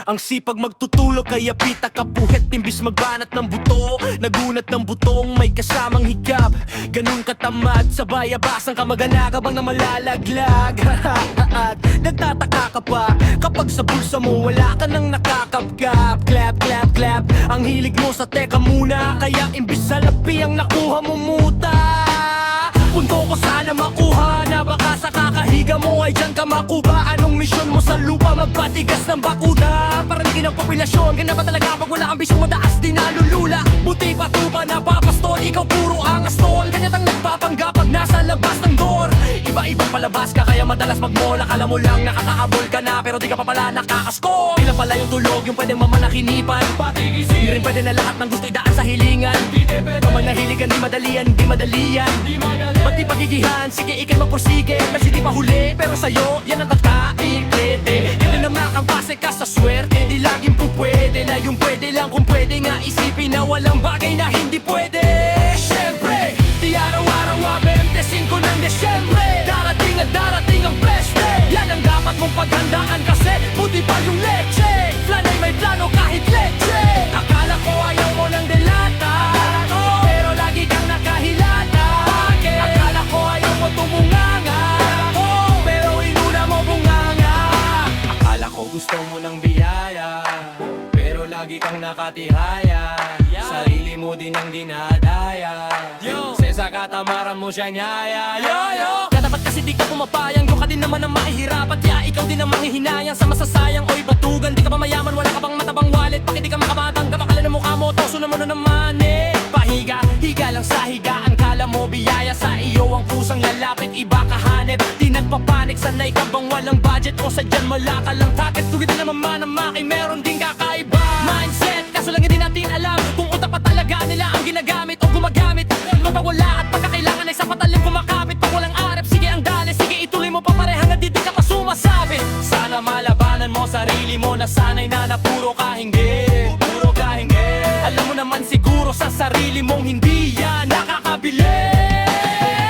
Ang sipag magtutulog kaya pita kapuhet imbis magbanat ng buto. Nagunat ng butong may kasamang higap. Ganun katamad sa bayabasang kamag-anak bang na malalaglag. At nagtataka ka pa kapag sa bulsa mo wala ka nang nakakapkap. Clap, clap, clap. Ang hilig mo sa teka muna, kaya imbis sa lapi ang nakuha mo muta. Punto ko sana makuha na baka sa kakahiga mo ay dyan ka makuba. Anong misyon mo sa lupa? Magpatigas ng bakuna. Paranigin ang populasyon, ganda ba talaga pag wala ambisyon mo taas di nalulula? Buti pa tuba na papastol, ikaw puro angas tol. Ganyan ang nagpapangga pag nasa labas ng door. Iba-ibang palabas ka kaya madalas magmol. Akala mo lang nakakahabol ka na pero di ka pa pala nakakasko. Ilan pala yung tulog, yung pwedeng mamanakinipan. Patigisin, di rin pwede na lahat ng gusto idaan sa hilingan. Kapag nahiligan di madalian, di madalian. Ba't di pagigihan? Sige ikay magpursige. Kasi di pa huli, pero sa'yo yan ang kakaiklete. Hindi na makabase ka sa swerte. Di laging pupwede na yung pwede lang. Kung pwede nga isipin na walang bagay na hindi pwede. Siyempre, di araw-araw 25 ng Desyembre. Darating at darating ang peste. Yan ang dapat mong paghandaan kasi buti pa yung leche. Planay may plano kahit leche. Akala ko ayaw mo ng delata, pero lagi kang nakahilata. Akala ko ayaw mo tumunganga, pero inuna mo bunganga. Akala ko gusto mo ng biyaya, pero lagi kang nakatihaya. Sarili mo din ang dinadaya. Sa katamaran mo siya nyaya. Katapat kasi di ka pumapayang. Doon ka din naman ang mahihirapan. Kaya ikaw din ang manghihinayang sa masasayang. Oy batugan, di ka pa mayaman. Wala ka bang matabang wallet. Bakit di ka makabatang? Kapakala na mukha mo, toso naman na naman eh. Pahiga, higa lang sa higaan. Kala mo biyaya sa iyo ang pusang lalapit. Iba kahanip, di nagpapanik. Sanay ka bang walang budget o sadyan malaka lang target? Tugid din naman manamaki, meron din kakaiba mindset, kaso lang hindi natin alam kung utak pa talaga nila ang ginagamit o gumagamit. Mapawala at pagkakailangan ay sapat alim kumakapit. Pag walang arep, sige ang dali, sige ituloy mo pa pareha nga di ka pa sumasabit. Sana malabanan mo sarili mo na sanay na puro ka hindi. Puro ka hindi. Alam mo naman siguro sa sarili mong hindi yan nakakabili.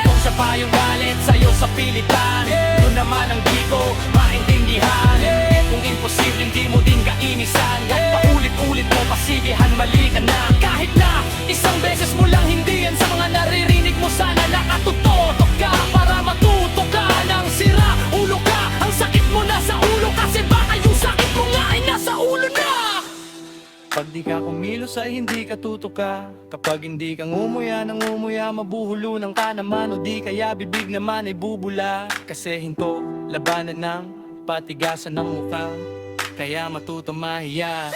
Kung siya pa yung galit sa'yo sa pilitan, doon naman ang di ko maintindihan. Kung imposibleng di mo din kainisan, paulit-ulit mo pasigihan, mali ka na. Kahit na isang beses mo lang hindi yan sa mga naririnig mo, sana nakatutotok ka para matuto ka ng sira ulo ka. Ang sakit mo nasa ulo kasi baka yung sakit mo nga ay nasa ulo na. Pag di ka kumilos ay hindi ka tutuka. Kapag hindi ka ngumuya ng ngumuya, mabuhulunan ka naman o di kaya bibig naman ay bubula. Kasi hinto, labanan ng patigasan ng mukha, kaya matuto mahiya.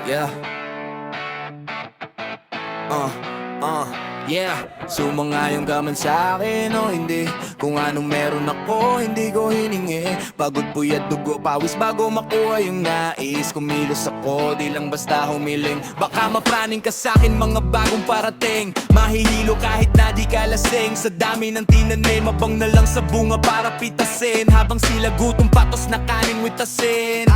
Yeah. Yeah. Sumangayong ka man sa'kin o hindi, kung anong meron ako hindi ko hiningi. Pagod puyat dugo pawis bago makuha yung nais. Kumilos ako di lang basta humiling. Baka mapraning ka sa'kin mga bagong parating. Mahihilo kahit na di ka lasing. Sa dami ng tinanim mabang na lang sa bunga para pitasin. Habang sila gutom patos na kanin with asin.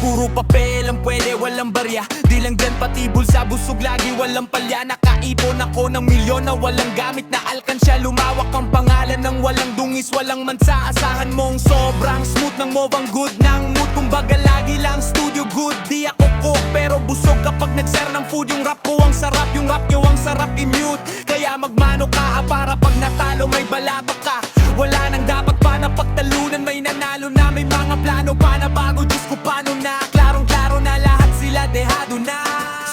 Puro papel ang pwede walang barya. Di lang dyan pati bulsa busog lagi walang palya. Nakaipon ako ng milyon na walang gamit na alkansya. Lumawak ang pangalan ng walang dungis, walang mansa. Asahan mong sobrang smooth ng movang good ng mood. Kumbaga lagi lang studio good. Di ako cook pero busog kapag nag-share ng food. Yung rap ko ang sarap, yung rap nyo ang sarap i-mute. Kaya magmano ka para pag natalo may balato ka. Wala nang dapat pa na pagtalunan. May nanalo na, may mga plano pa na bago. Diyos ko paano na, klarong-klaro na lahat sila dehado na.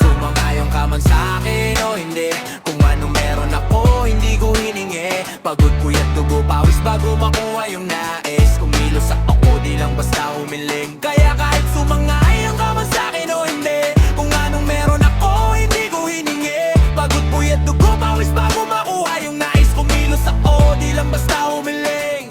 Sumangayong ka man sa'kin o hindi, kung ano meron ako hindi pawis bago makuha yung nais. Kumilos ako, di lang basta humiling.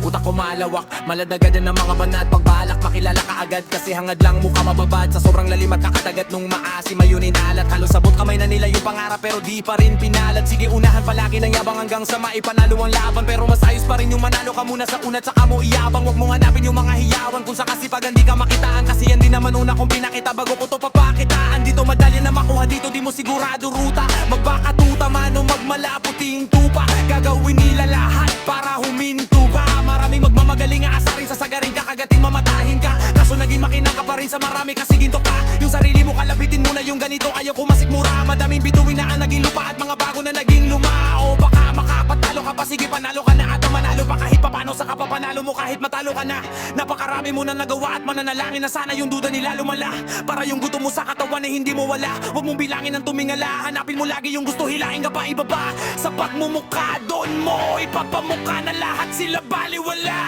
Utak ko malawak, maladagadan ng mga banat. Pagbalak, makilala ka agad kasi hangad lang mukha mababad. Sa sobrang lalim at kakatagat nung maasim ayun inalat. Halos sabot kamay na nila yung pangarap pero di pa rin pinalad. Sige unahan palagi ng yabang hanggang sa maipanalo ang laban. Pero mas ayos pa rin yung manalo ka muna sa unat saka mo iyabang. Huwag mong hanapin yung mga hiyawan kung sa kasipagan di ka makitaan. Kasi yan din naman una kong pinakita bago ko to papakitaan. Dito madali na makuha, dito di mo sigurado ruta. Magbakatuta man o magmalaputing tupa. Gagawin nila lahat para huminto ka. Maraming magmamagaling aasarin sa sagaring kakagating mamatahin ka. Kaso naging makina ka pa rin sa marami kasi ginto ka. Yung sarili mo kalabitin mo na yung ganito. Ayaw ko masikmura, madaming bituin na ang naging lupa. At mga bago na naging lumao. Baka makapatalo ka pa, sige panalo ka na. At manalo pa kahit papano sa kapapanalo mo kahit matalo ka na. Napakarami mo na nagawa at mananalangin na sana yung duda nila lumala. Para yung gusto mo sa katawan ay hindi mo wala. Huwag mong bilangin ang tumingala. Hanapin mo lagi yung gusto, hilain ka pa ibaba. Sa pagmumukha doon mo ipapamukha na lahat sila baliwala.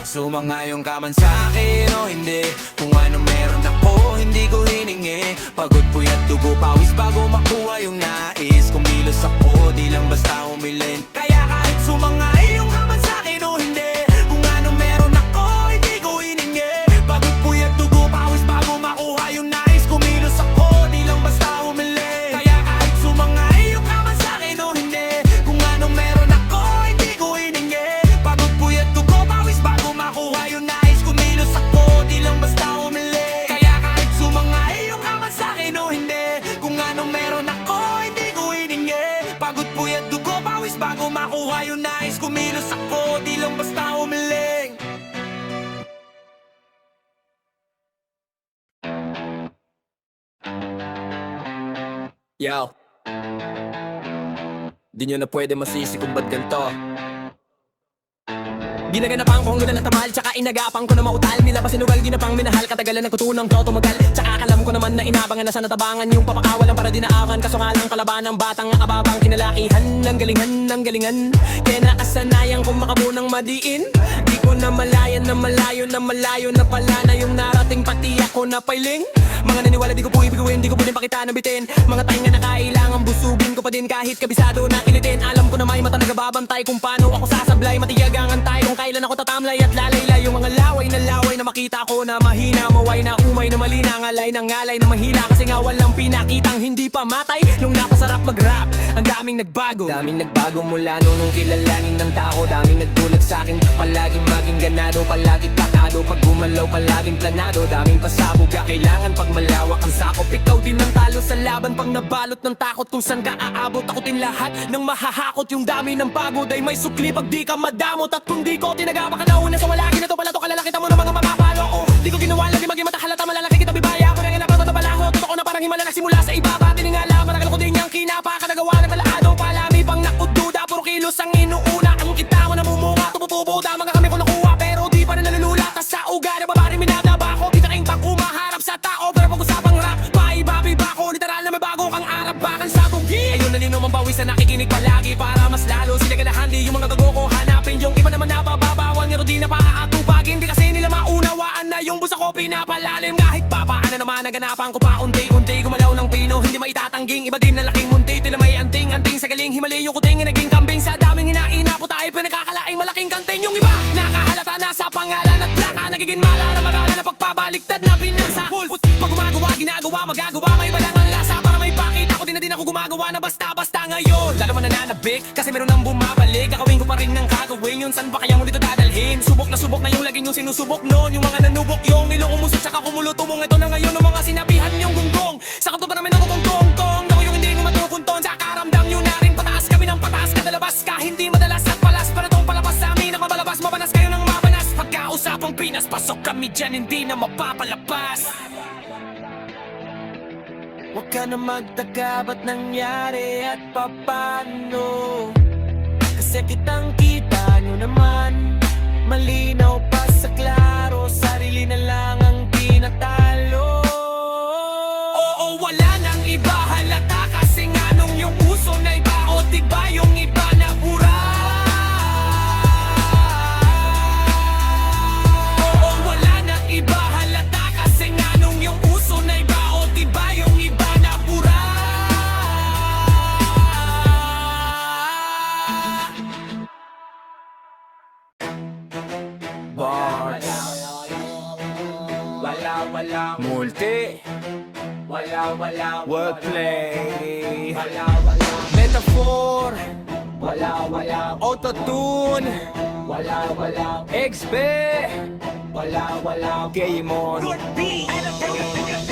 Sumangayon ka man sa'kin o hindi. Kung ano meron ako, hindi ko hiningi. Pagod puyat dugo pawis bago makuha yung nais. Kumilos ako, di lang basta humilin. Kaya kahit sumangayon ka man sa'kin o hindi. Kung ano meron ako, hindi ko hiningi. Pagod puyat dugo pawis bago makuha yung nais. Kumilos ako, di lang basta humilin. Kaya kahit sumangayon ka man sa'kin o hindi. Kung ano meron ako, hindi ko hiningi. Pagod puyat dugo pawis bago makuha yung nais. Kumilos ako, di lang basta humili. Kaya kahit sumangayon ka man sa'kin o hindi. Kung ano meron ako, hindi ko hiningi. Pagod puyat dugo pawis bago makuha yung nais. Kumilos ako, di lang basta humiling. Yo, di nyo na pwede masisi kung ba't ganito. Ginaganapan ko ang guna ng tamal, tsaka inagapang ko na mautal. Nilabas sinugal, ginapang minahal, katagalan ng kutunang ko tumagal. Tsaka akalam ko naman na inabangan na sa natabangan yung papakawalan para dinaakan. Kaso nga lang kalaban ng batang ababang kinalakihan. Ang galingan. Kaya nakasanayan kong makamunang madiin. Di ko na malayan na malayo na pala na yung narating pati ako na pailing. Mga naniwala di ko po ibiguin, di ko po din pakita na bitin. Mga tainga na kailangan busugin ko pa din kahit kabisado na kilitin. Alam ko na may mata nagababantay kung paano ako sasablay. Matiyag ang antay kung kailan ako tatamlay at lalaylay. Yung mga laway na makita ko na mahina. Maway na umay na mali na ngalay na mahina. Kasi nga walang pinakitang hindi pa matay. Nung napasarap mag-rap, ang daming nagbago mula nung kilalanin ng tao. Daming nagdulot sa'kin, palaging maging ganado. Palaging plakado, pag gumalaw palaging planado. Daming pasabog, kailangan pag malawak ang sakop. Ikaw din ang talo sa laban pang nabalot ng takot. Kung saan ka aabot, takutin lahat ng mahahakot. Yung dami ng pagod ay may sukli pag di ka madamot. At kung di ko tinagapa ka na una sa walagi na to pala to kalalaki mo ng mga mapapalo ko. Di ko ginawa lagi maging mata halata malalaki kita bibaya. Ako na nga napapabalaho, totoo na parang himala nagsimula sa ibaba. Tiningala, matagal ko din niyang kinapa. Kanagawa ng palaado, palami pang nakududa. Puro kilos ang inuuna, ang kita mo namumunga. Tumutubo, mga kami ko nakuha. Pero di pa rin nalululata sa uga. Nababari minadaba ko, kita kayong pag umaharap sa tao. Pero pag-usapang rap, paiba-biba ko. Literal na may bago kang arap, bakan sa tugi. Ayun na ninomang bawis na nakikinig palagi. Para mas lalo sila ganahandi yung mga gago ko. Hanapin yung iba naman nabababawan. Pero di na paaatupagin, di kasi nila maunawaan na yung busa ko pinapalalim. Kahit papaano naman naganapan ko pa unti-unti. Gumalaw ng pino, hindi maitatangging. Iba din na laking munti, tila may anting-anting sa galing. Himali yung kuting, naging kambing. Sa daming hinaina po tayo, pinagkakalaing malaking kanting. Yung iba, nakahalata na sa pangalan at plaka. Nagiging mala na magala na pagpabaliktad na binasa. Pag gumagawa, ginagawa, magagawa. May balang ang lasa para may pakita ko. Di na din ako gumagawa na basta-basta ngayon. Lalo man nananabik, kasi meron nang bumabalik. Gagawin ko pa rin ng gagawin yun. Saan ba kaya mo dito dadalhin? Subok na yung laging yung sinusubok noon. Yung mga nanubok yung ilong umusok tsaka kumulutumong. Ito na ngayon ng mga sinabihan yung gunggong. Sa kanto pa namin ako kung tong-tong. Ako yung hindi mo matukunton. Sa karamdam nyo na rin pataas kami ng pataas. Kadalabas ka, hindi madalas at palas. Para tong palabas sa amin ang mabalabas. Mabanas kayo ng mabanas. Pagkausapang Pinas, pasok kami dyan, hindi na mapapalabas. Huwag ka na magtaka, ba't nangyari at papano? Kasi kitang kita nyo naman. Malinaw pa sa klaro, sarili na lang ang tinatalo. Oo, wala nang iba, halata kasi nga nung yung puso na iba. O diba yung iba na pura? Oo, wala nang iba, halata kasi nga nung yung puso Wordplay, metaphor, autotune, XB, Gaymon.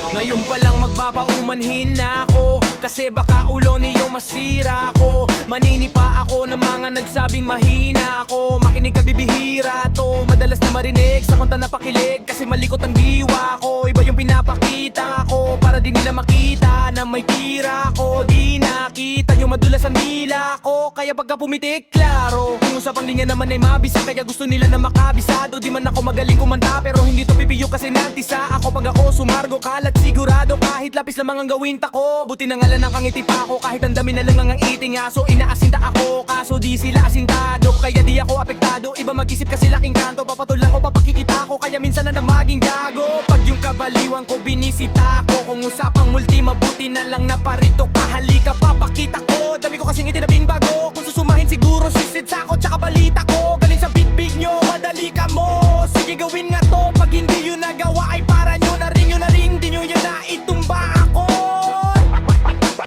Ngayon palang magpapaumanhin na ako, kasi baka ulo niyo masira ako. Maninipa ako ng mga nagsabing mahina ako. Makinig ka, bibihira to, madalas na marinig sa kanta na pakilig, kasi malikot ang diwa ko. Iba yung pinapakita ko, para di nila makita na may tira ko. Di nakita yung madulas ang dila ko, kaya pagka pumitik, klaro kung usapang linya naman ay mabisa. Kaya gusto nila na makabisado. Di man ako magaling kumanta, pero hindi to pipiyo kasi nagtisa ako. Pag ako sumargo, kalat sigurado, kahit lapis lamang ang gawin tako. Buti na ngalan ng kangiti pa ako, kahit ang dami na lang ang iting aso. Inaasinta ako, kaso di sila asintado, kaya di ako apektado. Iba mag-isip kasi laking kanto, papatulang ko, papakikita ko, kaya minsan na maging gago. Pag yung kabaliwan ko, binisita ko. Kung usapang multi, mabuti na lang na parito ka. Halika, papakita ko, dami ko kasing itinabing bago. Kung susumahin siguro, sisid sa ako, tsaka balita ko. Galing sa big nyo, madali ka mo. Sige gawin nga to, pag hindi yun nagawa ay para nyo na rin, yun na rin. Di nyo yan na itumba ako.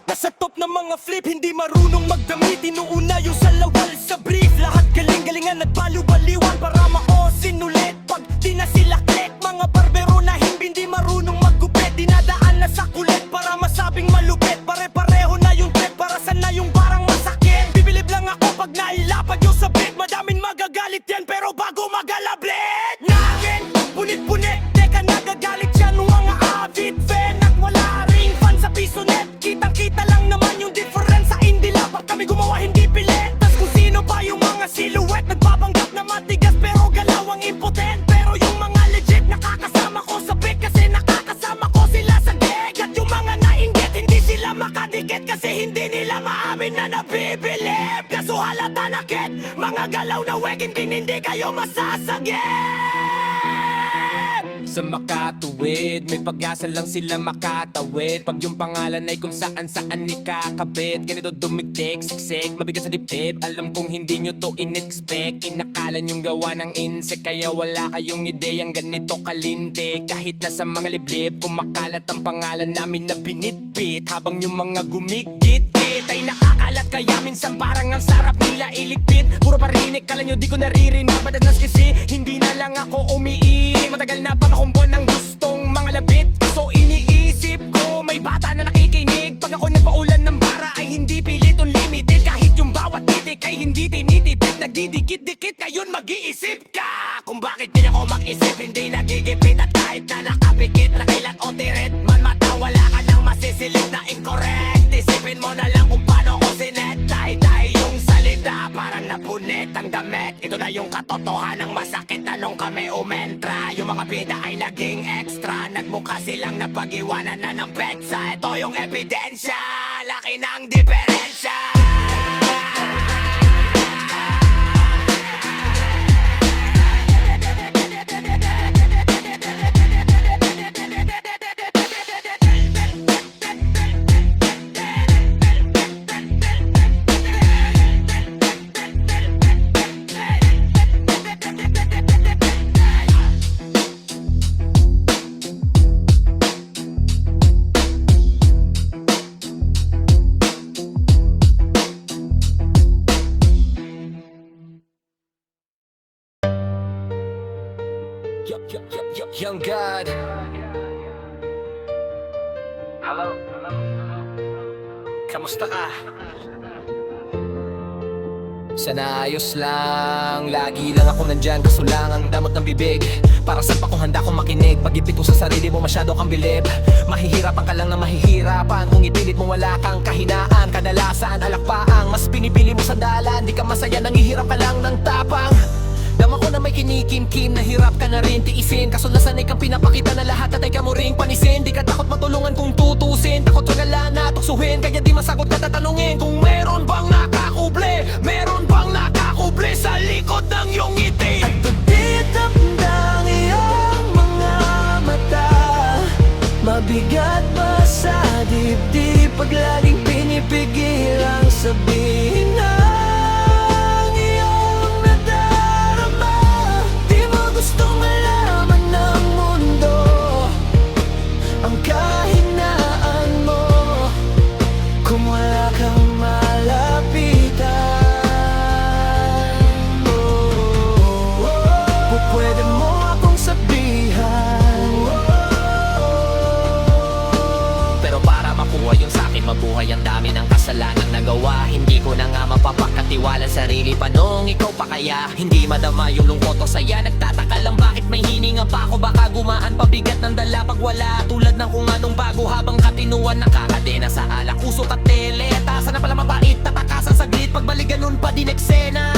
Nasa top ng mga flip, hindi marunong magdamit. Inuuna yung salawal sa brief. Lahat galing-galingan at baliw-baliwan para maosin ulit. Pag di na sila click, mga barbero na hindi marunong maggupit. Dinadaan na sa kulit para masabing malupit. Pare-pareho na yung trip, para saan na yung barang masakit. Bibilib lang ako pag nailapag yung sabit. Madamin magagalit yan, pero bago magalablit nakin, punit-punit, teka nagagalit yan mga avid fan. At wala ring fan sa piso net. Kitang-kita lang naman yung difference sa indie lab. Pag kami gumawa hindi pilit. Tas kung sino pa yung mga silhouette, nagbabanggap na matigas pero galawang impotent. Pero yung mga legit nakakasama ko sa pick, kasi nakakasama ko sila sa gig. At yung mga nainggit hindi sila makadikit, kasi hindi nila maamin na nabibilib. Kaso halata na kit, mga galaw na wegin din hindi kayo masasagip. Sa makatuwid, may pag-asa lang sila makatawid. Pag yung pangalan ay kung saan-saan ikakabit, ganito dumiktik, siksik, mabigat sa dibdib. Alam kong hindi nyo to in-expect. Inakalan yung gawa ng insect, kaya wala kayong ideyang ganito kalindi. Kahit nasa mga liblib, kumakalat ang pangalan namin na binitbit. Habang yung mga gumigit-git ay nakakalat, kaya minsan parang ang sarap nila iligpit. Puro parinig, kala nyo di ko naririnig. Madalas kasi hindi na lang ako umiinig. Matagal na panahon po ng gustong mga labit, so iniisip ko may bata na nakikinig. Pag ako nagpaulan ng bara ay hindi pilit unlimited. Kahit yung bawat titik ay hindi tinitipid. Nagdidikit-dikit, ngayon mag-iisip ka kung bakit di ako mag-isip. Hindi nagigipit at kahit na nakapikit, nakilat o tirit man mata, wala ka nang masisilip na incorrect. Isipin mo na lang kung paano ko sinet. Dahil yung salita parang napunit ang damit. Ito na yung katotohanan, masakit na nung kami umentra. Yung mga bida ay naging extra, nagmukha silang napag-iwanan na ng petsa. Ito yung ebidensya, laki ng diferensya. Young God. Hello. Kamusta ka? Sana ayos lang, lagi lang ako nandyan, kaso lang ang damot ng bibig. Para saan pa kung handa kong makinig? Pag-ipit ko sa sarili mo masyado kang bilib. Mahihirapan ka lang na mahihirapan kung ipilit mo wala kang kahinaan. Kadalasan alakpaang mas pinipili mo sandalan. Di ka masaya, nangihirap ka lang ng tapang. Dama ko na may kinikim-kim, nahirap ka na rin tiisin. Kaso nasanay kang pinapakita na lahat at ay ka mo ring panisin. Di ka takot matulungan kung tutusin, takot wagala na tuksuhin. Kaya di masagot ka tatanungin kung meron bang nakakuble. Meron bang nakakuble sa likod ng iyong ngiti. At pagtitap ng iyong mga mata, mabigat ba sa dibdib pag laging pinipigil ang sabihin na gustong malaman ng mundo ang kahit Ang dami ng kasalanang nagawa, hindi ko na nga mapapakatiwala sarili pa nung ikaw pa kaya. Hindi madama yung lungkot o saya, nagtataka lang bakit may hininga pa ako. Baka gumaan pabigat ng dala pag wala, tulad ng kung anong bago habang katinuan nakakadena sa alak, usok at tele. Tasa na pala mabait, tatakasan saglit, pagbalik ganun pa din eksena.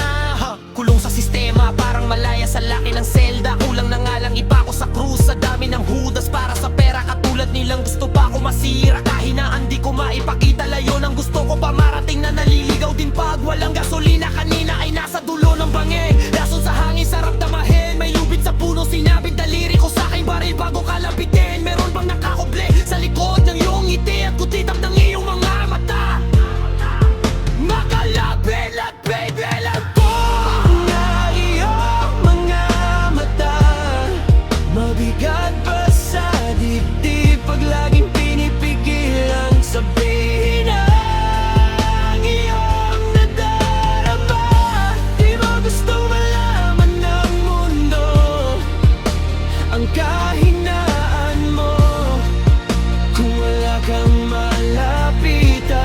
Kulong sa sistema, parang malaya sa laki ng selda. Kulang na nga lang iba ko sa krus, sa dami ng hudas para sa pera. Katulad nilang gusto pa ako masira, kahinaan di ko maipakita. Layo ng gusto ko pa marating na naliligaw din pag walang gasolina. Kanina ay nasa dulo ng bangin, lason sa hangin, sarap damahin. May lubid sa puno, sinabing daliri ko sa aking baril bago kalapitin. Meron bang nakakuble sa likod ng iyong ngiti at kutitap ng iyong mga mata? Makalapit at baby lang ko na iyong mga mata. Mabigat ba sa dibdib pag laging pinipigil ang sabihin ang iyong nadarama? Di mo gusto malaman ng mundo ang kahinaan mo kung wala kang malapitan.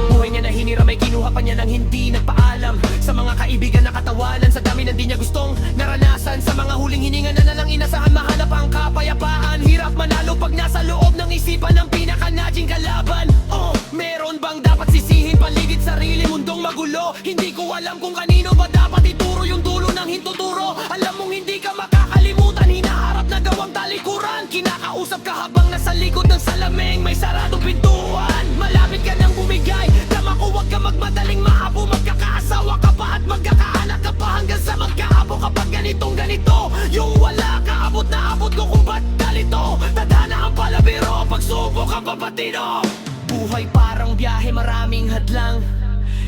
Buhay niya na hinira, may kinuha pa niya nang hindi nagpaalam sa mga kaibigan na katawanan, sa dami ng di niya gustong naranasan. Sa mga huling hininga na nalang inasahan, mahanap ang kapayapaan. Hirap manalo pag nasa loob ng isipan ng pinakanadjing kalaban. Meron bang dapat sisihin, paligid sarili, mundong magulo? Hindi ko alam kung kanino ba dapat ituro yung dulo ng hintuturo. Alam mong hindi ka makakalimutan, hinaharap na gawang talikuran. Kinakausap ka habang nasa likod ng salameng may saradong pintuan. Malapit ka nang bumigay, tama ko wag ka magmadaling maabo. Magkakaasawa ka pa at magkakaanak ka pa hanggang sa magkaapo. Kapag ganitong ganito, yung wala ka abot na abot ko kung ba't galito. Tadhana ang palabiro, pagsubok ang papatino. Buhay parang biyahe, maraming hadlang.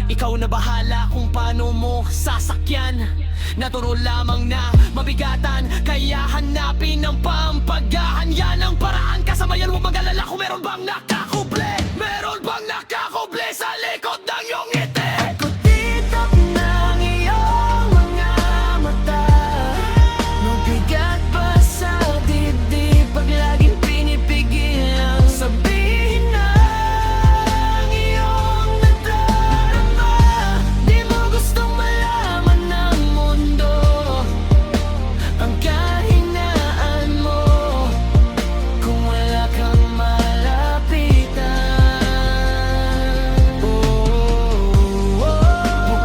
Ikaw na bahala kung paano mo sasakyan. Naturo lamang na mabigatan, kaya hanapin ang pampagahan. Yan ang paraan, kasamayan mo mag-alala kung meron bang nakakuble. Meron bang nakakuble sa likod ng iyong ngiti? Kutitap ng iyong mga mata. Mabigat ba sa dibdib pag laging pinipigil ang sabihin ng iyong nadarama? Di mo gustong malaman ng mundo ang kahinaan mo kung wala kang malapitan.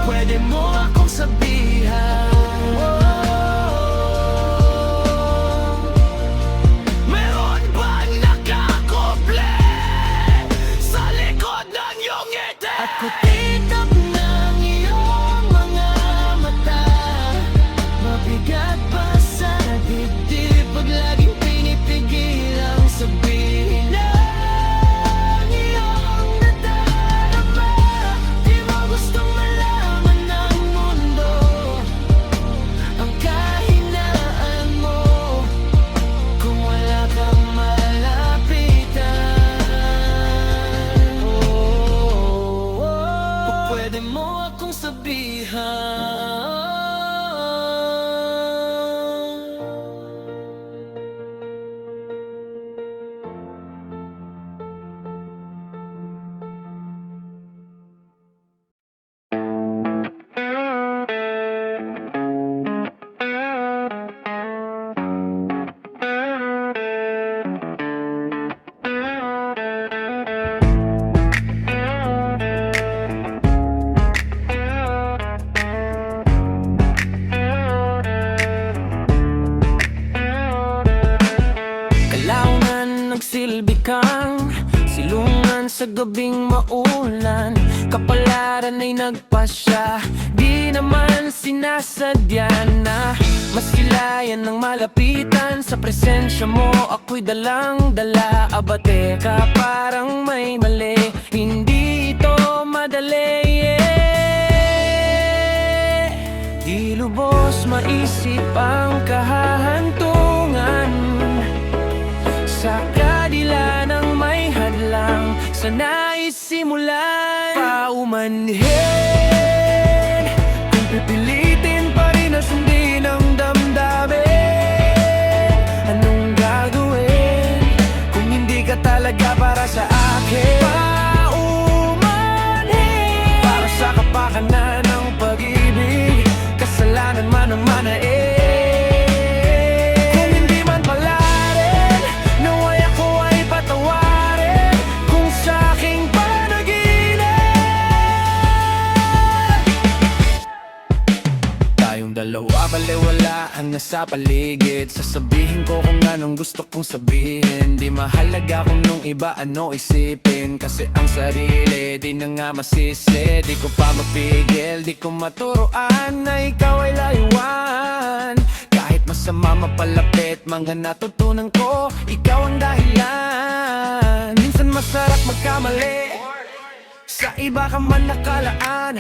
Pwede mo akong sabihan, meron bang nakakuble sa likod ng iyong ngiti? At kutitap ng iyong mga mata. Mabigat ba sa dibdib pag laging pinipigil ang sabihin ng iyong nadarama? Di mo gustong malaman ng mundo ang kahinaan mo kung wala kang malapitan. Pwede mo akong sabihan, kalaunan nagsilbi kang silungan sa gabing maulan. Kapalaran ay nagpasya, di naman sinasadya na masilayan ng malapitan. Sa presensya mo ako'y dalang-dala. Aba teka, parang may mali, hindi ito madali. Di lubos maisip ang kahahantungan sa kadila ng may hadlang sa naisimulan. Paumanhin kung pipilitin pa rin na sundin ang damdamin. Anong gagawin kung hindi ka talaga para ang nasa paligid. Sasabihin ko kung anong gusto kong sabihin. Di mahalaga kung nung iba ano isipin, kasi ang sarili di na nga masisi. Di ko pa mapigil, di ko maturuan na ikaw ay layuan. Kahit masama mapalapit, mga natutunan ko, ikaw ang dahilan. Minsan masarap magkamali, sa iba ka man nakalaan.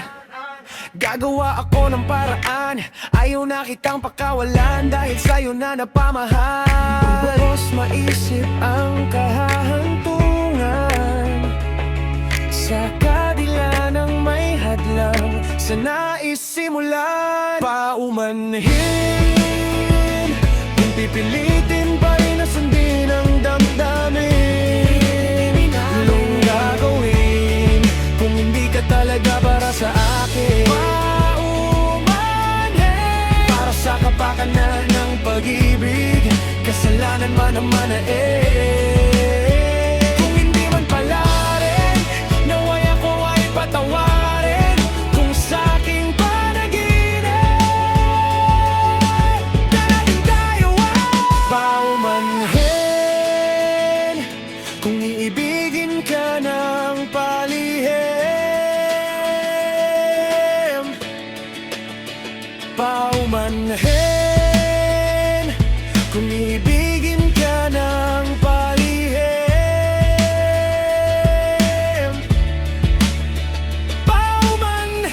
Gagawa ako ng paraan, ayaw na kitang pakawalan, dahil sa'yo na napamahal. Bukas maisip ang kahahantungan, sa kadila ng may hadlang, sa nais simulan. Paumanhin, kung pipilitin pa rin na sundin ang damdamin. Anong gagawin kung hindi ka talaga para sa akin? Paumanhin, para sa kapakanan ng pag-ibig, kasalanan man naman na kung hindi man pala rin, naway ako ay patawarin. Kung sa aking panaginip, darating tayo ay paumanhin, kung iibigin ka ng palihim. Paumanhin, kung iibigin ka ng palihim. Paumanhin,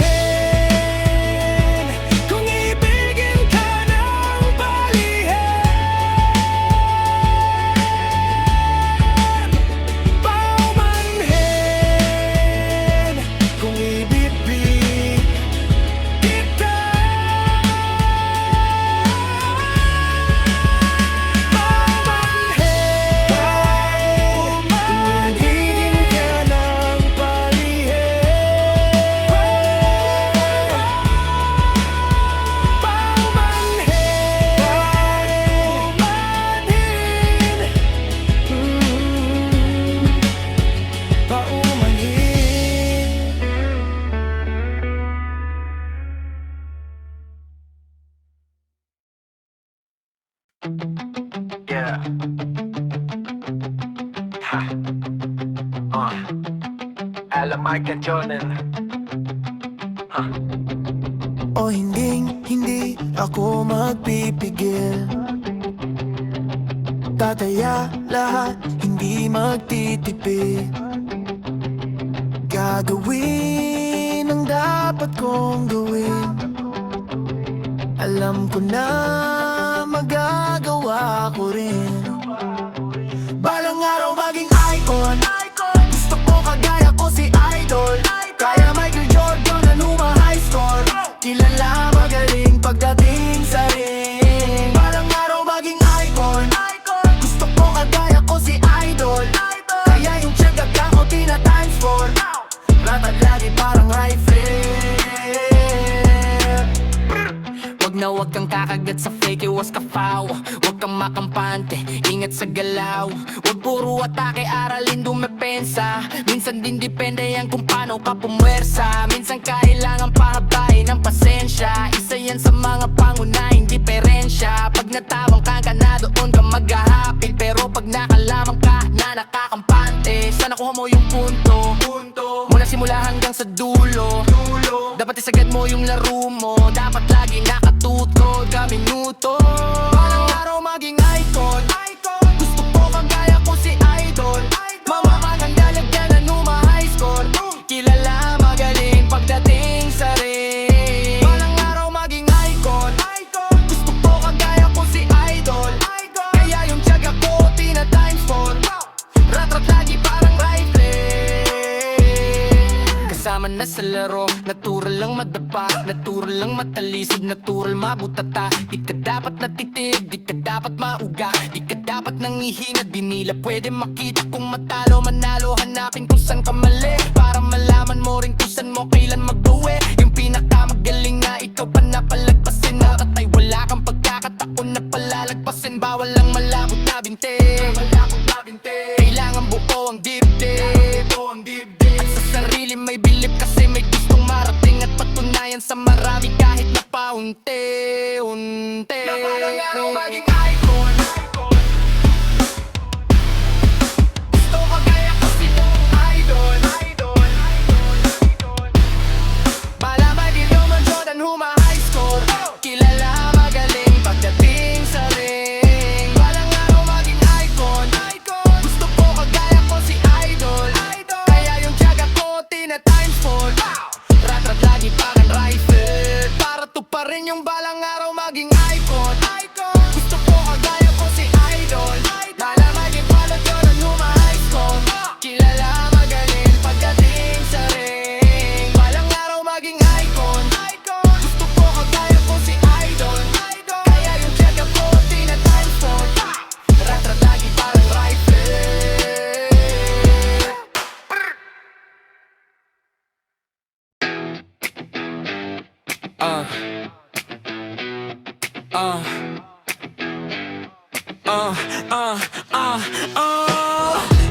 kung iibigin ka ng palihim. Paumanhin, kung ibibig kita. Yeah. Ha. Alam Michael Jordan. Ha. O hindi ako magpipigil. Tataya lahat, hindi magtitipid. Gagawin ang dapat kong gawin. Alam ko na magagawa ko rin. Balang araw maging icon, gusto ko kagaya ko si Idol. Kaya Michael Jordan na luma high score, kilala magaling pagdating sa ring. Balang araw maging icon, gusto ko kagaya ko si Idol. Kaya yung tiyaga ko tina times 4, ratad lagi parang rifle. Wag kang kakagat sa fake, iwas ka foul. Wag kang makampante, ingat sa galaw. Wag puro atake, aralin dumepensa. Minsan din depende yan kung paano ka pumwersa. Minsan kailangan pahabain ng pasensya. Isa yan sa mga pangunahing diferensya. Pag natawang ka na doon ka maghahapit, pero pag nakalaman ka na nakakampante, sana kuha mo yung punto mula simula hanggang sa dulo. Dapat isagad mo yung laro mo, dapat lagi nakatuto ka minuto. Balang araw maging icon, gusto ko kagaya ko si Idol. Mamamaganda lagyan na numa high score, kilala magaling pagdating sa ring. Balang araw maging icon, gusto ko kagaya ko si Idol. Kaya yung tiyaga ko tina times 4, rat-rat lagi parang rifle. Kasama na sa laro, natural lang madapa, natural lang matalisod, natural mabutata. Di ka dapat natitig, di ka dapat mauga, di ka dapat nangihina, di nila pwede makita kung matalo manalo. Hanapin kung saan ka mali, para malaman mo rin kung saan mo kailan magbawi. Yung pinakamagaling na ikaw pa napalagpasin, nakatay wala kang pagkakatakon na palalagpasin. Bawal lang malabot na binte, kailangan buo ang dibdib. At sa sarili may bilib, kasi may gustong marating at patunayan sa marami kahit na paunti-unti.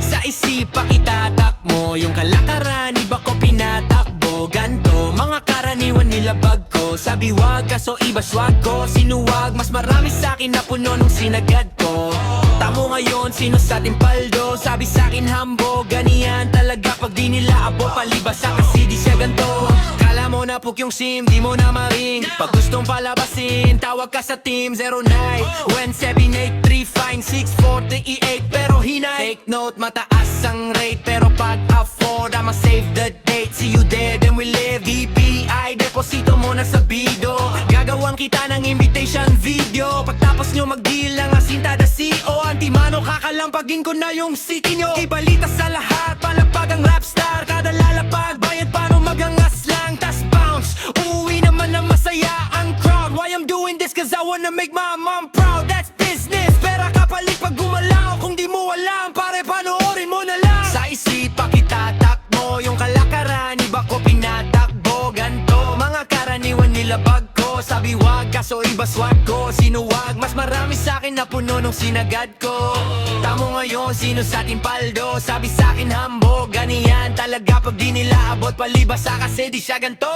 Sa isipa itatak mo yung kalakaran, iba ko pinatakbo. Ganto, mga karaniwan nilabag ko. Sabi wag, kaso iba swag ko. Sinuwag, mas marami sa'kin na puno nung sinagad ko. Tamo ngayon, sino sa ating paldo? Sabi sa'kin hambo, ganiyan talaga pag di nila abo. Palibasa kasi di siya ganto. Kala mo na puk yung sim, di mo na maring. Pag gustong palabasin, tawag ka sa team 091783 fine 6438. Pero hinay, take note, mataas ang rate. Pero pag afford, I'ma save the date. See you there, then we live. DPI, deposito mo na sa bido. Gagawan kita ng invitation video. Pagtapos nyo mag-deal ng asinta da CO. Antimano, kakalampagin ko na yung city nyo. Ibalita sa lahat, palagpag ang rap star. Kada lalapag, bayad paano magangas lang. Tas bounce, uuwi naman na masaya ang crowd. Why I'm doing this? Cause I wanna make my mom proud. That's business, pera kapalit pag gumalaw. Kung di mo alam, pare panoorin mo na lang. Sa isipa kita takbo, yung kalakaran, iba ko pinatakbo. Ganto, mga karaniwan nilabag ko. Sabi wag, kaso iba swag ko. Sinuwag, mas marami sa'kin na puno nung sinagad ko. Tamo ngayon, sino sa ating paldo? Sabi sa'kin hambo, ganiyan talaga pag di nila abot. Palibasa kasi di siya ganto.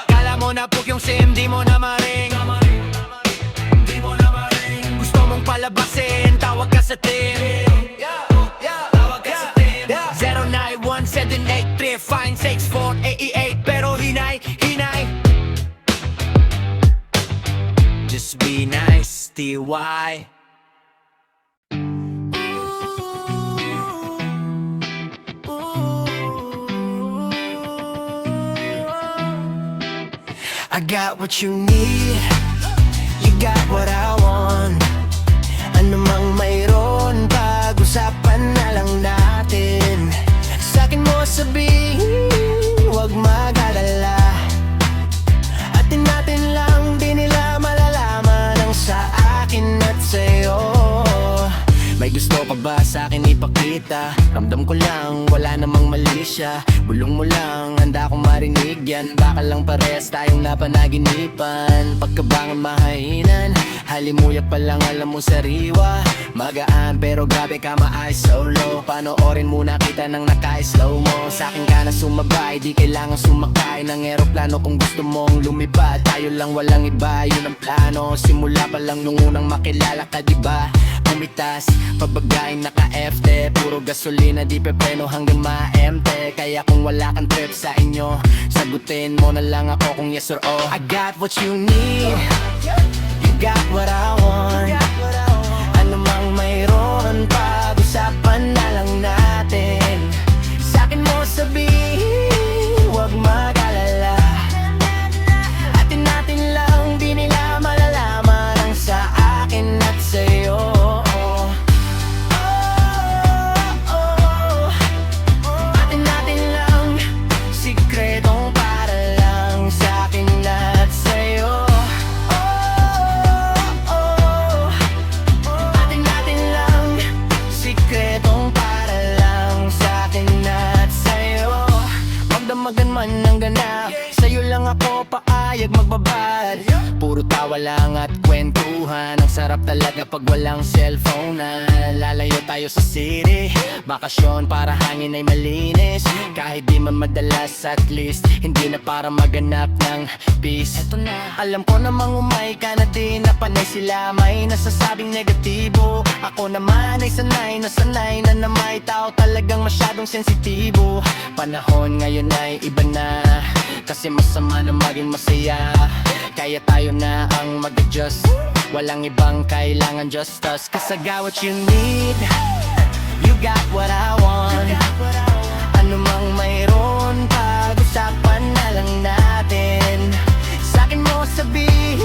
Kala mo na puk yung sim, di mo na maring. Di mo na maring. Gusto mong palabasin, tawag ka sa team. Tawag ka sa team. 091783 fine 6488. Pero hinay, hinay. Just be nice, TY. I got what you need, you got what I want. Ano mang mayroon, pag-usapan na lang natin. Sa'kin mo sabihin, huwag mag-alala. Atin natin lang, di nila malalaman ang sa akin at sa'yo. May gusto pa ba sa'kin ipakita? Ramdam ko lang, wala namang mali siya. Bulong mo lang, handa kong marinig yan. Baka lang parehas tayong napanaginipan. Pagkabangan mahinan, halimuyak pa lang alam mo sariwa. Magaan pero grabe ka ma-eyes solo. Panoorin muna kita nang naka-slow mo. Sa'kin ka na sumabay, di kailangan sumakay ng eroplano. Kung gusto mong lumipad, tayo lang walang iba, yun ang plano. Simula pa lang nung unang makilala ka, diba? Pumitas, pabagain naka-FT. Puro gasolina, di pepreno hanggang ma-empty. Kaya kung wala kang trip sa inyo, sagutin mo na lang ako kung yes or oh. I got what you need, you got what I want. Ano mang mayroon, pag-usapan na lang natin. Sa'kin mo sabihin, huwag mag-alala. Atin natin lang, di nila malalaman ang sa akin at sa'yo. Atin natin lang, sikretong para lang sa'kin at sa'yo. Atin natin lang, sikretong para lang sa'kin at sa'yo. Magdamagan man ang ganap, sa'yo lang ako paayag magbabad. Puro tawa lang at kwentuhan. Ang sarap talaga pag walang cellphone na. Lalayo tayo sa city, bakasyon para hangin ay malinis. Kahit di man madalas, at least hindi na para maganap ng peace. Eto na, alam ko namang umay ka na din, na panay sila may nasasabing negatibo. Ako naman ay sanay na may tao talagang masyadong sensitibo. Panahon ngayon ay iba na, kasi masama na maging masaya. Kaya tayo na ang mag-adjust, walang ibang kailangan, just us. Cause I got what you need, you got what I want. Ano mang mayroon, pag-usapan na lang natin. Sa'kin mo sabihin,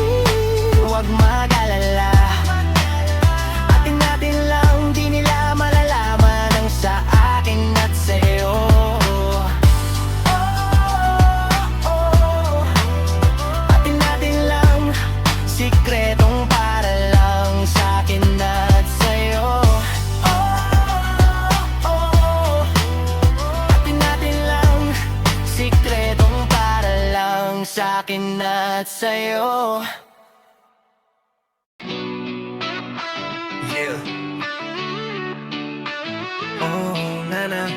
huwag mag-alala. Atin natin lang, di nila malalaman ang sa akin at sa'yo. Atin natin lang, sikretong para lang sa'kin at sa'yo. Atin natin lang, sikretong para lang sa'kin at sa'yo. Yeah. Oh, nana.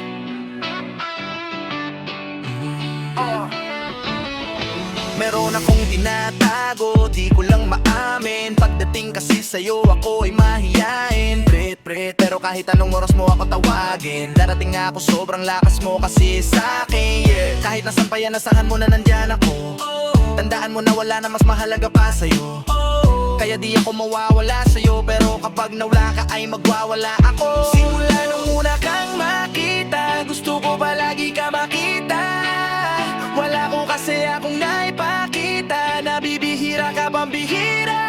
Meron akong tinatago, di ko lang maamin. Pagdating kasi sa'yo ako ay mahiyain. Pret, pero kahit anong oras mo ako tawagin, darating nga ako, sobrang lakas mo kasi sa'kin, yeah. Kahit nasan pa yan, nasahan mo na nandyan ako. Tandaan mo na wala na mas mahalaga pa sa'yo. Kaya di ako mawawala sa'yo, pero kapag nawala ka ay magwawala ako. Simula nung una kang makita, gusto ko palagi ka makita. Wala ko kasi akong naipakita, nabibihira ka pambihira.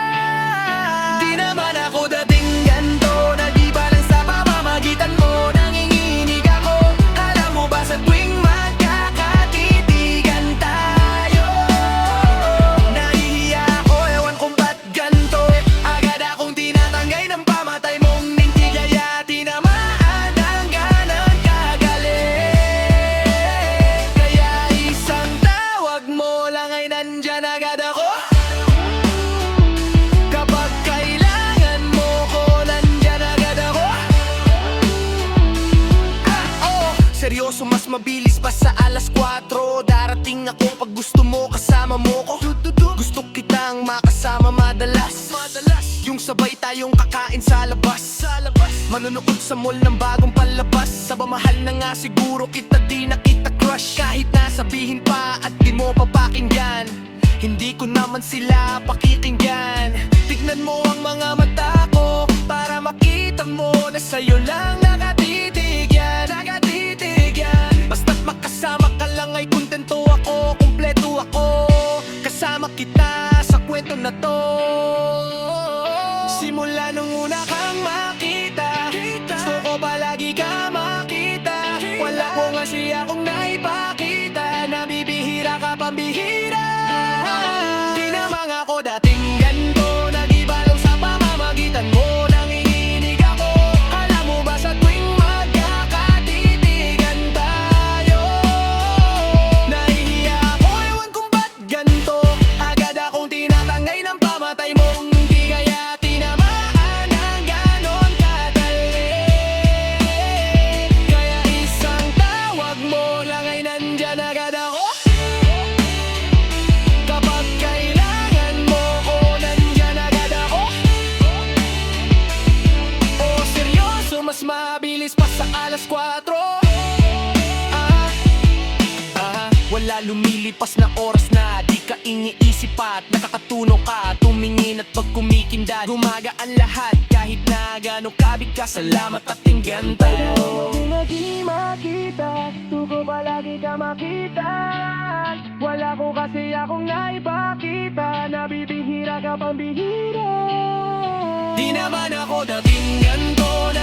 Di naman ako dating ganto, nag-iba lang sa pamamagitan mo. Nanginginig ako, alam mo ba sa tuwing magkakatitigan tayo, nahihiya ako, ewan kung ba't ganto. Agad akong tinatangay ng pamatay mong ninti, kaya tinamaan ng ganon kagaling. Kaya isang tawag mo lang ay nandyan agad ako. Kapag kailangan mo ko, nandyan agad ako. Seryoso, mas mabilis pa sa alas 4. Darating ako pag gusto mo, kasama mo ko. Gusto kitang makasama madalas. Yung sabay tayong kakain sa labas, manunood sa mall ng bagong palabas. Sabamahal na nga siguro kita, di na kita crush. Kahit nasabihin pa at di mo papakinggan, hindi ko naman sila pakikinggan. Tignan mo ang mga mata ko para makita mo na sa'yo lang nakatitig yan. Basta't makasama ka lang ay kontento ako, kumpleto ako. Kasama kita sa kwento na to. Simula nung una kang makita, gusto ko palagi ka makita. Wala ko kasi akong naipakita, nabibihira ka pambihira. Di naman ako dating ganto, nag-iba lang sa pamamagitan mo. Nanginginig ako, alam mo ba sa tuwing magkakatitigan tayo, nahihiya ako, ewan kung ba't ganto. Agad akong tinatangay ng pamatay mong hindi, kaya tinamaan ng ganon kagaling. Kaya isang tawag mo lang ay nandyan agad ako. Kapag kailangan mo ko, nandyan agad ako. Oh, seryoso, mas mabilis pa sa alas 4. Wala lumilipas na oras na di ka iniisip at nakakatuno ka. Tumingin at pag kumikindat, gumagaan lahat kahit na gano'ng kabig ka. Salamat at tinggan tayo. Hindi makita, gusto ko palagi ka makita. Wala ko kasi akong naipakita, nabibihira ka pambihira. Di naman ako dating ganto,